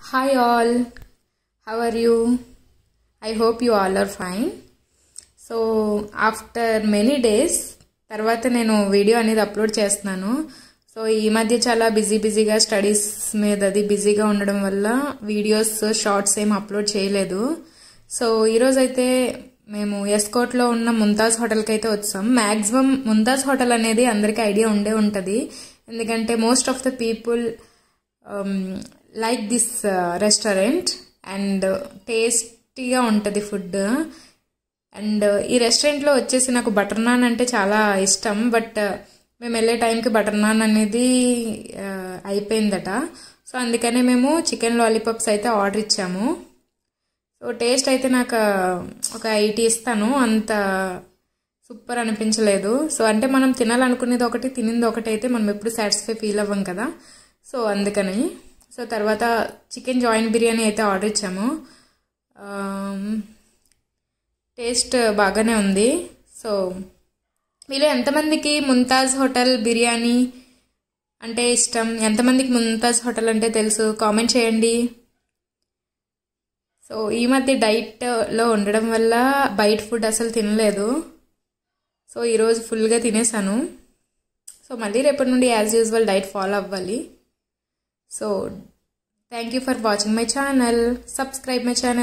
Hi all, how are you? I hope you all are fine. So after many days తర్వాత నేను video అనేది upload చేస్తున్నాను. So ఈ మధ్య చాలా బిజీగా స్టడీస్ మీద అది బిజీగా ఉండడం వల్ల వీడియోస్ షార్ట్స్ ఏం అప్లోడ్ చేయలేదు. సో ఈరోజు అయితే మేము ఎస్కోట్లో ఉన్న ముంతాజ్ హోటల్కి అయితే వచ్చాం. మ్యాక్సిమం ముంతాజ్ హోటల్ అనేది అందరికీ ఐడియా ఉండే ఉంటుంది, ఎందుకంటే most of the people like this restaurant and టేస్టీగా ఉంటుంది ఫుడ్. అండ్ ఈ రెస్టారెంట్లో వచ్చేసి నాకు బటర్ నాన్ అంటే చాలా ఇష్టం, బట్ మేము వెళ్ళే టైంకి బటర్ నాన్ అనేది అయిపోయిందట. సో అందుకనే మేము చికెన్ లాలీపాప్స్ అయితే ఆర్డర్ ఇచ్చాము. సో టేస్ట్ అయితే నాకు ఒక 80 ఇస్తాను, అంత సూపర్ అనిపించలేదు. సో అంటే మనం తినాలనుకునేది ఒకటి, తినింది ఒకటి అయితే మనం ఎప్పుడు సాటిస్ఫై ఫీల్ అవ్వం కదా. సో అందుకని సో తర్వాత చికెన్ జాయింట్ బిర్యానీ అయితే ఆర్డర్ ఇచ్చాము. టేస్ట్ బాగానే ఉంది. సో మీలో ఎంతమందికి ముంతాజ్ హోటల్ బిర్యానీ అంటే ఇష్టం, ఎంతమందికి ముంతాజ్ హోటల్ అంటే తెలుసు, కామెంట్ చేయండి. సో ఈ మధ్య డైట్లో ఉండడం వల్ల బయట ఫుడ్ అసలు తినలేదు. సో ఈరోజు ఫుల్గా తినేసాను. సో మళ్ళీ రేపటి నుండి యాజ్ యూజువల్ డైట్ ఫాలో అవ్వాలి. So thank you for watching my channel. Subscribe my channel.